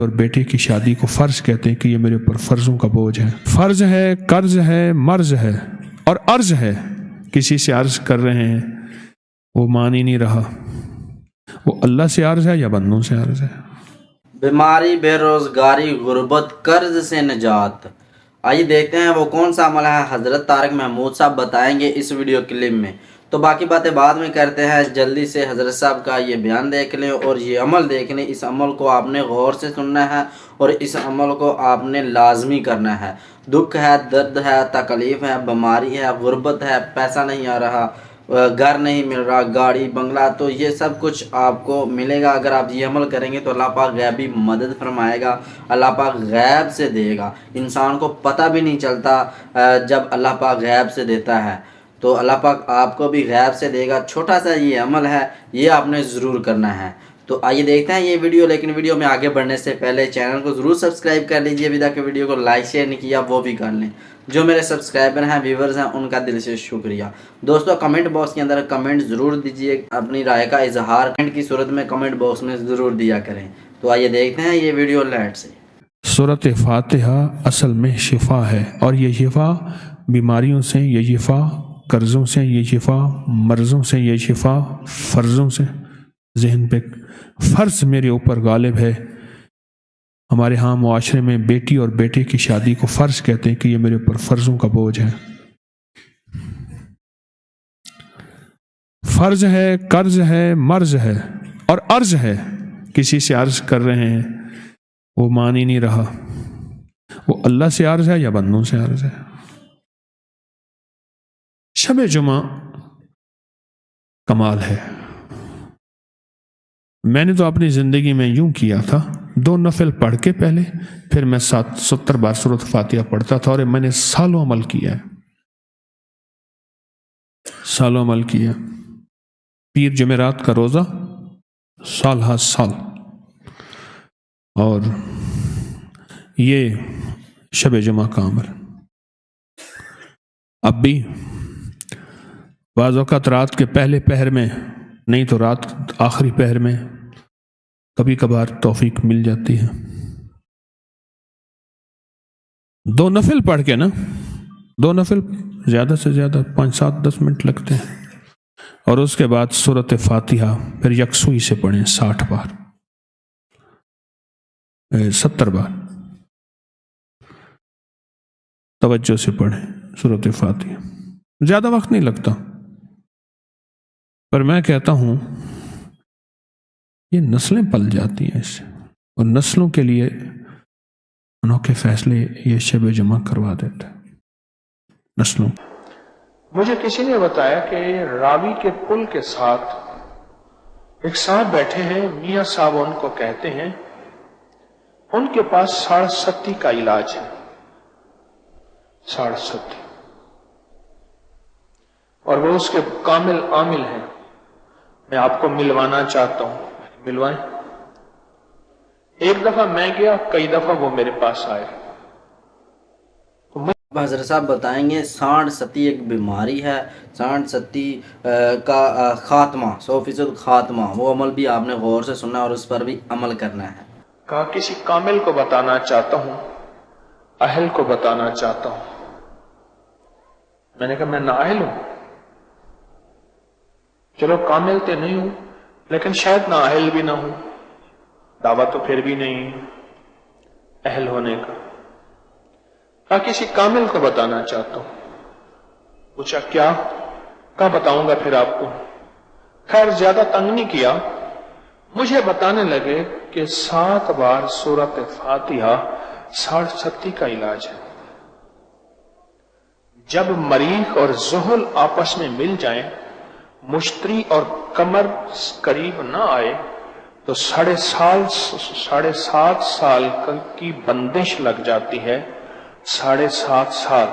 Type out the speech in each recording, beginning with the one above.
اور بیٹے کی شادی کو فرض کہتے ہیں کہ یہ میرے اوپر فرضوں کا بوجھ ہے. فرض ہے، قرض ہے، مرض ہے اور عرض ہے. کسی سے عرض کر رہے ہیں، وہ مان ہی نہیں رہا. وہ اللہ سے عرض ہے یا بندوں سے عرض ہے؟ بیماری، بے روزگاری، غربت، قرض سے نجات. آئیے دیکھتے ہیں وہ کون سا عمل ہے. حضرت طارق محمود صاحب بتائیں گے اس ویڈیو کلپ میں. تو باقی باتیں بعد میں کرتے ہیں. جلدی سے حضرت صاحب کا یہ بیان دیکھ لیں اور یہ عمل دیکھ لیں. اس عمل کو آپ نے غور سے سننا ہے اور اس عمل کو آپ نے لازمی کرنا ہے. دکھ ہے، درد ہے، تکلیف ہے، بیماری ہے، غربت ہے، پیسہ نہیں آ رہا، گھر نہیں مل رہا، گاڑی بنگلہ، تو یہ سب کچھ آپ کو ملے گا. اگر آپ یہ عمل کریں گے تو اللہ پاک غیبی مدد فرمائے گا. اللہ پاک غیب سے دے گا. انسان کو پتہ بھی نہیں چلتا جب اللہ پاک غیب سے دیتا ہے. تو اللہ پاک آپ کو بھی غیب سے دے گا. چھوٹا سا یہ عمل ہے، یہ آپ نے ضرور کرنا ہے. تو آئیے دیکھتے ہیں یہ ویڈیو. لیکن ویڈیو میں آگے بڑھنے سے پہلے چینل کو ضرور سبسکرائب کر لیجئے. ابھی تک ویڈیو کو لائک شیئر نہیں کیا وہ بھی کر لیں. جو میرے سبسکرائبر ہیں، ویورز ہیں، ان کا دل سے شکریہ. دوستو کمنٹ باکس کے اندر کمنٹ ضرور دیجئے. اپنی رائے کا اظہار کمنٹ کی صورت میں کمنٹ باکس میں ضرور دیا کریں. تو آئیے دیکھتے ہیں یہ ویڈیو لیٹ سے. سورۃ فاتحہ اصل میں شفا ہے، اور یہ شفا بیماریوں سے، یہ شفا قرضوں سے، یہ شفا مرضوں سے، یہ شفا فرضوں سے. ذہن پہ فرض میرے اوپر غالب ہے. ہمارے ہاں معاشرے میں بیٹی اور بیٹے کی شادی کو فرض کہتے ہیں کہ یہ میرے اوپر فرضوں کا بوجھ ہے. فرض ہے، قرض ہے، مرض ہے اور عرض ہے. کسی سے عرض کر رہے ہیں، وہ مان ہی نہیں رہا. وہ اللہ سے عرض ہے یا بندوں سے عرض ہے؟ شب جمعہ کمال ہے. میں نے تو اپنی زندگی میں یوں کیا تھا، 2 نفل پڑھ کے پہلے، پھر میں 70 بار سورۃ فاتحہ پڑھتا تھا، اور میں نے سالوں عمل کیا ہے. سالوں عمل کیا. پیر جمعرات کا روزہ سال ہا سال، اور یہ شب جمعہ کا عمل. اب بھی بعض اوقات رات کے پہلے پہر میں، نہیں تو رات آخری پہر میں کبھی کبھار توفیق مل جاتی ہے. 2 نفل پڑھ کے نا، 2 نفل زیادہ سے زیادہ 5 7 10 منٹ لگتے ہیں، اور اس کے بعد سورۃ فاتحہ پھر یکسوئی سے پڑھیں 60 بار 70 بار توجہ سے پڑھیں سورۃ فاتحہ. زیادہ وقت نہیں لگتا، پر میں کہتا ہوں یہ نسلیں پل جاتی ہیں اس سے، اور نسلوں کے لیے انوکھے فیصلے یہ شب جمعہ کروا دیتا ہے. نسلوں. مجھے کسی نے بتایا کہ راوی کے پل کے ساتھ ایک صاحب بیٹھے ہیں، میاں صاحب ان کو کہتے ہیں. ان کے پاس 67 کا علاج ہے، 67، اور وہ اس کے کامل عامل ہیں. میں آپ کو ملوانا چاہتا ہوں، ملوائیں. ایک دفعہ میں گیا، کئی دفعہ وہ میرے پاس آئے. حضرت صاحب بتائیں گے 67 ایک بیماری ہے. 67 کا خاتمہ، 100% خاتمہ. وہ عمل بھی آپ نے غور سے سننا اور اس پر بھی عمل کرنا ہے. کہا کسی کامل کو بتانا چاہتا ہوں، اہل کو بتانا چاہتا ہوں. میں نے کہا میں نااہل ہوں. چلو کامل تو نہیں ہوں، لیکن شاید نااہل بھی نہ ہوں. دعویٰ تو پھر بھی نہیں اہل ہونے کا. کہا کسی کامل کو بتانا چاہتا ہوں. پوچھا کیا؟ کہا بتاؤں گا پھر آپ کو. خیر زیادہ تنگ نہیں کیا. مجھے بتانے لگے کہ 7 بار سورۃ فاتحہ 67 کا علاج ہے. جب مریخ اور زحل آپس میں مل جائیں، مشتری اور قمر قریب نہ آئے، تو 7.5 سال کی بندش لگ جاتی ہے. 7.5 سال.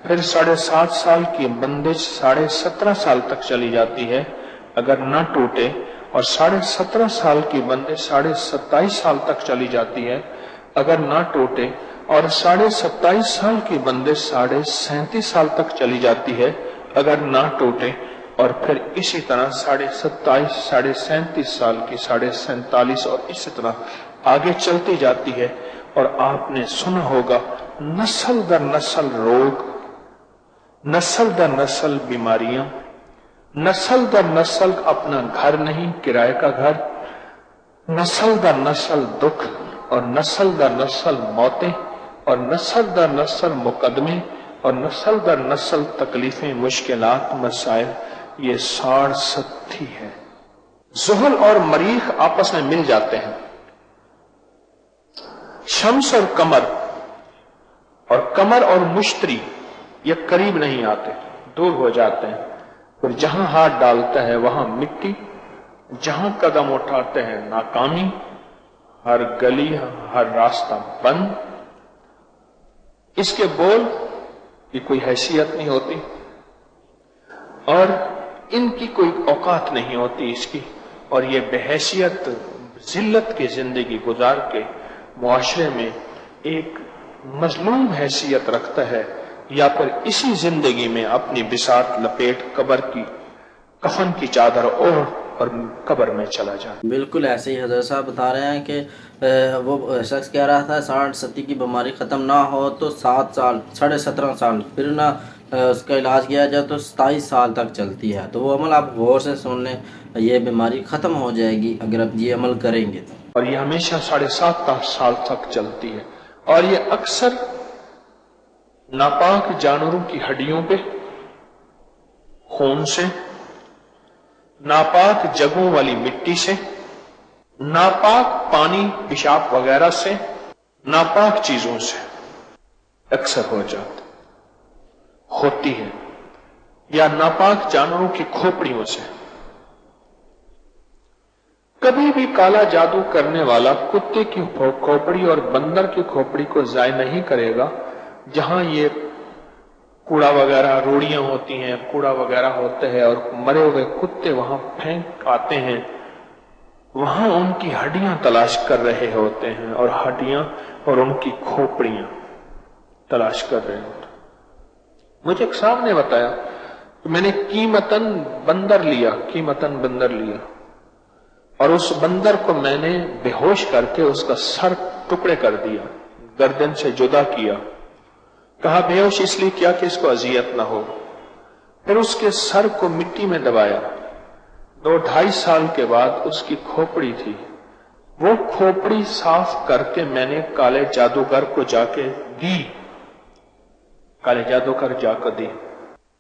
پھر 7.5 سال کی بندش 17.5 سال تک چلی جاتی ہے اگر نہ ٹوٹے، اور 17.5 سال کی بندش 27.5 سال تک چلی جاتی ہے اگر نہ ٹوٹے، اور 27.5 سال کی بندش 37.5 سال تک چلی جاتی ہے اگر نہ ٹوٹے، اور پھر اسی طرح 27.5 37.5 سال کی 47.5 اور اسی طرح आगे चलती जाती है और आपने सुना होगा नस्ल दर नस्ल रोग, नस्ल दर नस्ल बीमारियां, नस्ल दर नस्ल अपना घर नहीं किराए का घर, नस्ल दर नस्ल दुख और नस्ल दर नस्ल मौतें और नस्ल दर नस्ल मुकदमे और नस्ल दर नस्ल तकलीफें, मुश्किलात, मसाइल, ये साड़ सत्ती है। जुहल और मरीख आपस में मिल जाते हैं, शम्स और कमर और मुश्तरी ये करीब नहीं आते, दूर हो जाते हैं। फिर जहां हाथ डालता है वहां मिट्टी, जहां कदम उठाते हैं नाकामी, हर गली हर रास्ता बंद। इसके बोल की कोई हैसियत नहीं होती और इनकी कोई औकात नहीं होती इसकी, और ये बेहैसियत जिल्लत की जिंदगी गुजार के मुआशरे में एक मजलूम हैसियत रखता है, या फिर इसी जिंदगी में अपनी बिसात लपेट कब्र की कफन की चादर ओढ़ और कब्र में चला जाए। बिल्कुल ऐसे ही हज़रत साहब बता रहे हैं कि वो शख्स कह रहा था 60 की बीमारी ख़त्म ना हो तो 7 साल 17.5 साल, फिर ना उसका इलाज किया जाए तो 27 साल तक चलती है। तो वो अमल आप गौर से सुन लें, ये बीमारी ख़त्म हो जाएगी अगर आप ये अमल करेंगे तो। और ये हमेशा 7.5 साल तक चलती है, और ये अक्सर नापाक जानवरों की हड्डियों पे, खून से, नापाक जगहों वाली मिट्टी से, नापाक पानी पेशाब वगैरह से, नापाक चीजों से अक्सर होती है, या नापाक जानवरों की खोपड़ियों से। कभी भी काला जादू करने वाला कुत्ते की खोपड़ी और बंदर की खोपड़ी को ज़ाय नहीं करेगा जहां ये कूड़ा वगैरह रोड़ियां होती हैं, कूड़ा वगैरह होते हैं और मरे हुए कुत्ते वहां फेंक आते हैं, वहां उनकी हड्डियां तलाश कर रहे होते हैं, और हड्डियां और उनकी खोपड़ियां तलाश कर रहे होते हैं। मुझे एक साहब ने बताया कि मैंने कीमतन बंदर लिया और उस बंदर को मैंने बेहोश करके उसका सर टुकड़े कर दिया, गर्दन से जुदा किया। कहा बेहोश इसलिए किया कि इसको अजियत ना हो। फिर उसके सर को मिट्टी में दबाया। 2-2.5 साल के बाद उसकी खोपड़ी थी, वो खोपड़ी साफ करके मैंने काले जादूगर को जाके दी,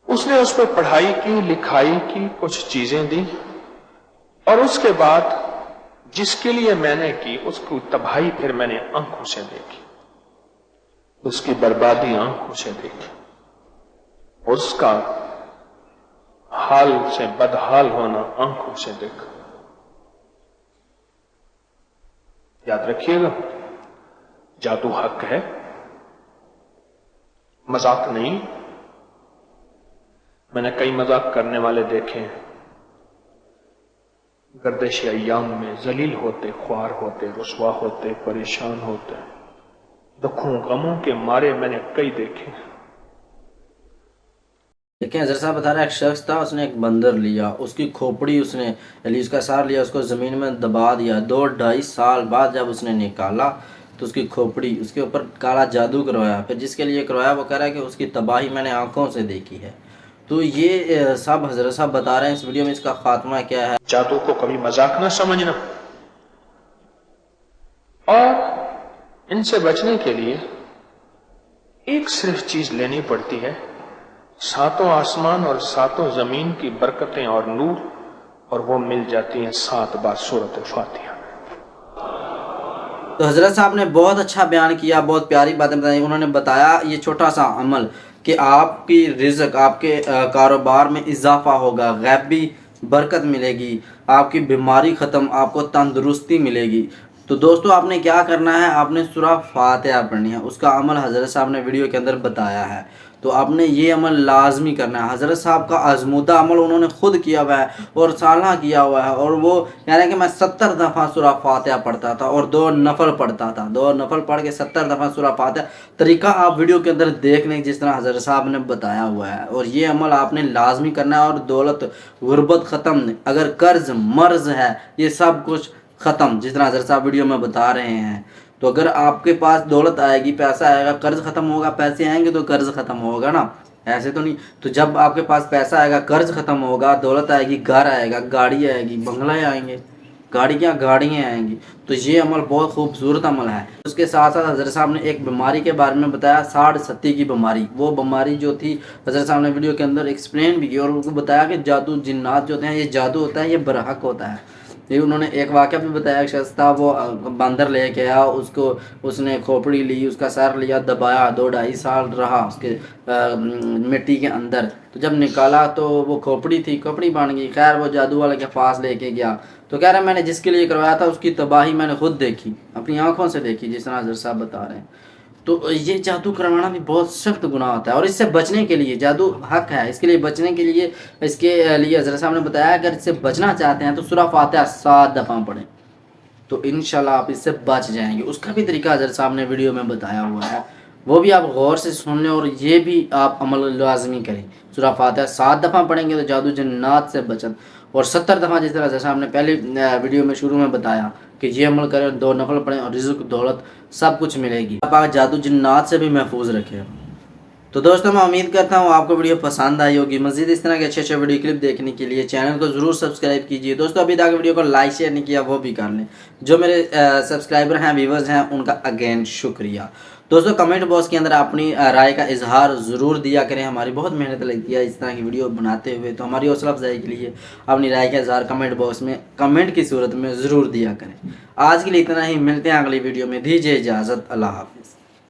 उसने उस पर पढ़ाई की, लिखाई की, कुछ चीजें दी, और उसके बाद जिसके लिए मैंने की उसकी तबाही फिर मैंने आंखों से देखी, उसकी बर्बादी आंखों से देखी, उसका हाल से बदहाल होना आंखों से देखा। याद रखिएगा, जादू हक है, मजाक नहीं। मैंने कई मजाक करने वाले देखे हैं, गर्दिश अय्याम में जलील होते, ख्वार होते, रुसवा होते, परेशान होते, दुखों गमों के मारे मैंने कई देखे। देखिए हज़रत साहब बता रहे हैं, एक शख्स था, उसने एक बंदर लिया, उसकी खोपड़ी उसने उसका सार लिया, उसको ज़मीन में दबा दिया। 2-2.5 साल बाद जब उसने निकाला तो उसकी खोपड़ी, उसके ऊपर काला जादू करवाया। फिर जिसके लिए करवाया वो कह रहा है कि उसकी तबाही मैंने आंखों से देखी है। तो ये सब हज़रत साहब बता रहे हैं इस वीडियो में, इसका खात्मा क्या है। जादू को कभी मजाक ना समझना, और इनसे बचने के लिए एक सिर्फ चीज लेनी पड़ती है, 7 आसमान और 7 जमीन की बरकतें और नूर, और वो मिल जाती हैं 7 बार सूरत फातिहा। तो हज़रत साहब ने बहुत अच्छा बयान किया, बहुत प्यारी बातें बताई। उन्होंने बताया ये छोटा सा अमल कि आपकी रिज़्क, आपके कारोबार में इजाफा होगा, गैबी बरकत मिलेगी, आपकी बीमारी ख़त्म, आपको तंदुरुस्ती मिलेगी। तो दोस्तों आपने क्या करना है, आपने सूरह फातिहा पढ़नी है। उसका अमल हज़रत साहब ने वीडियो के अंदर बताया है, तो आपने ये अमल लाजमी करना है। हज़रत साहब का आजमूदा अमल उन्होंने खुद किया हुआ है और सालना किया हुआ है, और वो यानी कि मैं 70 दफ़ा सूरह फातिहा पढ़ता था और 2 नफल पढ़ता था, 2 नफल पढ़ के 70 दफ़ा सूरह फातिहा। तरीका आप वीडियो के अंदर देख लें जिस तरह हज़रत साहब ने बताया हुआ है, और ये अमल आपने लाजमी करना है। और दौलत, गुर्बत ख़त्म, अगर कर्ज, मर्ज है, ये सब कुछ ख़त्म, जिस तरह हज़रत साहब वीडियो में बता रहे हैं। तो अगर आपके पास दौलत आएगी, पैसा आएगा, कर्ज़ ख़त्म होगा, पैसे आएंगे तो कर्ज़ ख़त्म होगा ना, ऐसे तो नहीं। तो जब आपके पास पैसा आएगा, कर्ज़ ख़त्म होगा, दौलत आएगी, घर आएगा, गाड़ी आएगी, बंगला आएंगे, गाड़ियाँ आएंगी। तो ये अमल बहुत खूबसूरत अमल है। उसके साथ साथ हज़रत साहब ने एक बीमारी के बारे में बताया, 60 की बीमारी। वो बीमारी जो थी हज़रत साहब ने वीडियो के अंदर एक्सप्लेन भी की और उनको बताया कि जादू जिन्नात जो होते हैं, ये जादू होता है, ये बरहक होता है। ये उन्होंने एक वाक़या भी बताया, एक शख्स था, वो बंदर लेके आया, उसको उसने खोपड़ी ली, उसका सर लिया, दबाया, 2-2.5 साल रहा उसके मिट्टी के अंदर। तो जब निकाला तो वो खोपड़ी थी, खोपड़ी बन गई। खैर वो जादू वाले के पास लेके गया, तो कह रहा है मैंने जिसके लिए करवाया था उसकी तबाही मैंने खुद देखी, अपनी आंखों से देखी, जिस तरह हज़रत साहब बता रहे हैं। तो ये जादू करवाना भी बहुत सख्त गुनाह होता है, और इससे बचने के लिए, जादू हक है, इसके लिए बचने के लिए, इसके लिए हज़रत साहब ने बताया अगर इससे बचना चाहते हैं तो सूरह फातिहा 7 दफ़ा पढ़ें, तो इंशाल्लाह आप इससे बच जाएंगे। उसका भी तरीका हज़रत साहब ने वीडियो में बताया हुआ है, वो भी आप गौर से सुन लें और ये भी आप अमल लाजमी करें। सूरह फातिहा 7 दफ़ा पढ़ेंगे तो जादू जन्नात से बचन, और 70 दफ़ा जिस तरह हज़रत साहब ने पहले वीडियो में शुरू में बताया कि ये अमल करें, 2 नफल पढ़ें और रिज़्क़, दौलत सब कुछ मिलेगी। आप जादू जिन्नात से भी महफूज रखें। तो दोस्तों मैं उम्मीद करता हूँ आपको वीडियो पसंद आई होगी। मज़ीद इस तरह के अच्छे वीडियो क्लिप देखने के लिए चैनल को ज़रूर सब्सक्राइब कीजिए। दोस्तों अभी तक वीडियो को लाइक शेयर नहीं किया वो भी कर लें। जो मेरे सब्सक्राइबर हैं, व्यूवर्स हैं, उनका अगेन शुक्रिया। दोस्तों कमेंट बॉक्स के अंदर अपनी राय का इजहार ज़रूर दिया करें, हमारी बहुत मेहनत लगती है इस तरह की वीडियो बनाते हुए, तो हमारी हौसला अफजाई के लिए अपनी राय का इजहार कमेंट बॉक्स में कमेंट की सूरत में ज़रूर दिया करें। आज के लिए इतना ही, मिलते हैं अगली वीडियो में, दीजिए इजाज़त, अल्लाह हाफ़िज़।